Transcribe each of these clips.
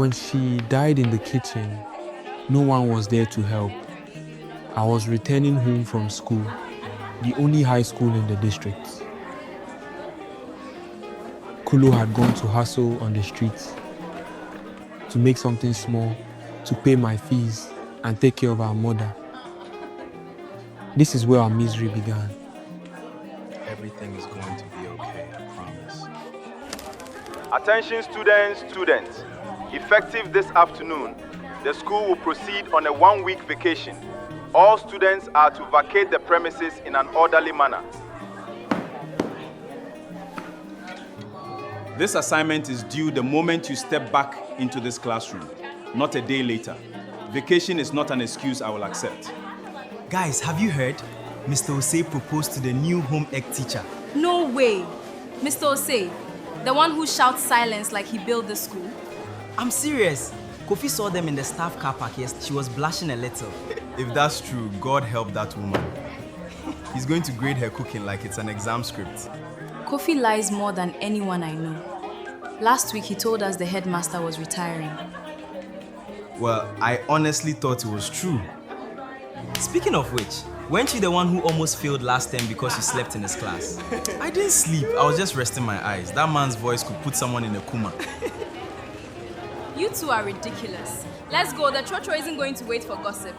When she died in the kitchen, no one was there to help. I was returning home from school, the only high school in the district. Kulo had gone to hustle on the streets to make something small, to pay my fees and take care of our mother. This is where our misery began. Everything is going to be okay, I promise. Attention students. Effective this afternoon, the school will proceed on a one-week vacation. All students are to vacate the premises in an orderly manner. This assignment is due the moment you step back into this classroom, not a day later. Vacation is not an excuse I will accept. Guys, have you heard? Mr. Osei proposed to the new home ec teacher. No way! Mr. Osei, the one who shouts silence like he built the school? I'm serious. Kofi saw them in the staff car park yesterday. She was blushing a little. If that's true, God help that woman. He's going to grade her cooking like it's an exam script. Kofi lies more than anyone I know. Last week he told us the headmaster was retiring. Well, I honestly thought it was true. Speaking of which, weren't you the one who almost failed last term because you slept in his class? I didn't sleep. I was just resting my eyes. That man's voice could put someone in a coma. You two are ridiculous. Let's go. The chocho isn't going to wait for gossip.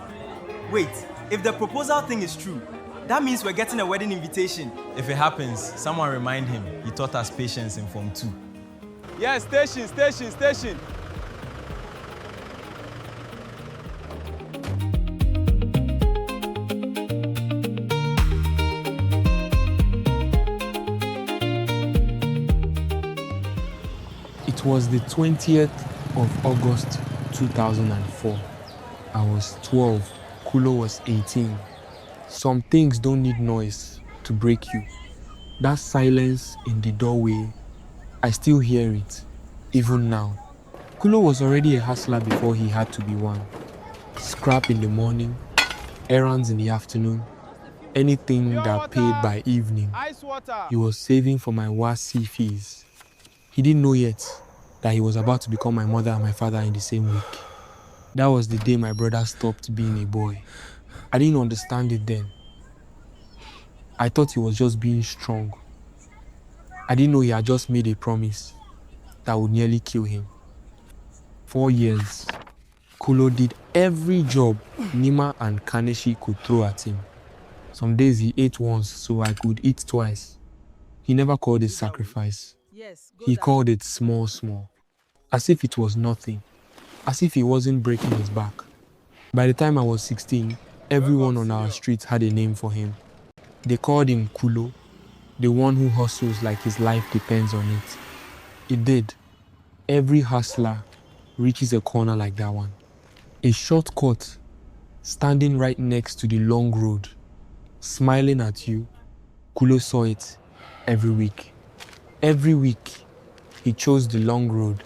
Wait, if the proposal thing is true, that means we're getting a wedding invitation. If it happens, someone remind him he taught us patience in Form 2. Yes, station. It was the 20th of August 2004. I was 12, Kulo was 18. Some things don't need noise to break you. That silence in the doorway, I still hear it, even now. Kulo was already a hustler before he had to be one. Scrap in the morning, errands in the afternoon, anything that paid by evening. He was saving for my WASI fees. He didn't know yet that he was about to become my mother and my father in the same week. That was the day my brother stopped being a boy. I didn't understand it then. I thought he was just being strong. I didn't know he had just made a promise that would nearly kill him. 4 years, Kulo did every job Nima and Kaneshi could throw at him. Some days he ate once so I could eat twice. He never called it sacrifice. He called it small, as if it was nothing, as if he wasn't breaking his back. By the time I was 16, everyone on our street had a name for him. They called him Kulo, the one who hustles like his life depends on it. It did. Every hustler reaches a corner like that one. A shortcut, standing right next to the long road, smiling at you. Kulo saw it every week. Every week, he chose the long road.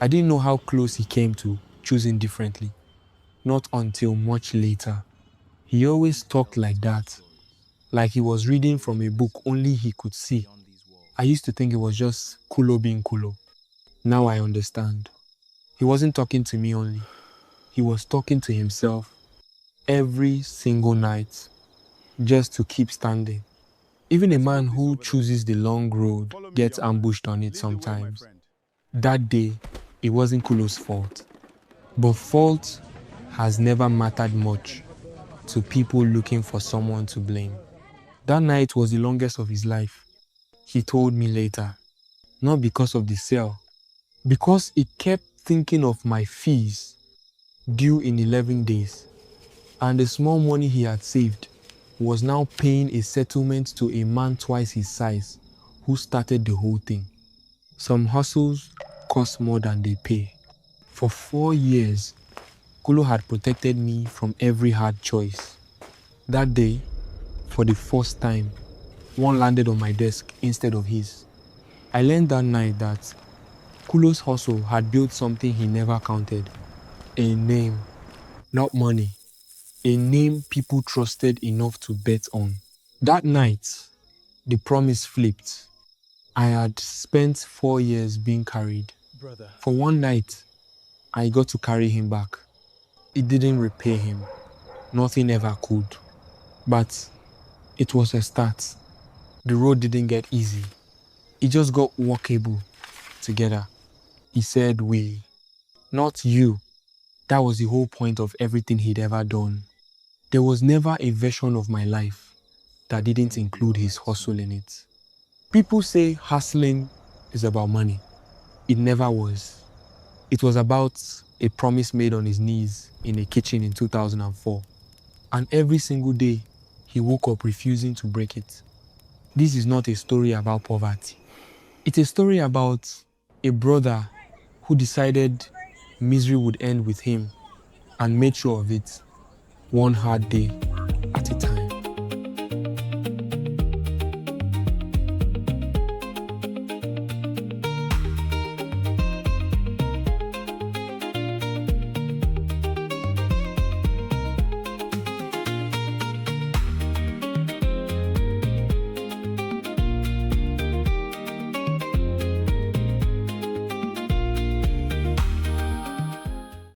I didn't know how close he came to choosing differently. Not until much later. He always talked like that, like he was reading from a book only he could see. I used to think it was just Kulo being Kulo. Now I understand. He wasn't talking to me only. He was talking to himself every single night, just to keep standing. Even a man who chooses the long road gets ambushed on it sometimes. That day, it wasn't Kulo's fault. But fault has never mattered much to people looking for someone to blame. That night was the longest of his life. He told me later, not because of the cell, because he kept thinking of my fees due in 11 days, and the small money he had saved was now paying a settlement to a man twice his size who started the whole thing. Some hustles cost more than they pay. For 4 years, Kulo had protected me from every hard choice. That day, for the first time, one landed on my desk instead of his. I learned that night that Kulo's hustle had built something he never counted. A name, not money. A name people trusted enough to bet on. That night, the promise flipped. I had spent 4 years being carried. For one night, I got to carry him back. It didn't repay him. Nothing ever could. But it was a start. The road didn't get easy. It just got walkable together. He said we, not you. That was the whole point of everything he'd ever done. There was never a version of my life that didn't include his hustle in it. People say hustling is about money. It never was. It was about a promise made on his knees in a kitchen in 2004. And every single day, he woke up refusing to break it. This is not a story about poverty. It's a story about a brother who decided misery would end with him and made sure of it one hard day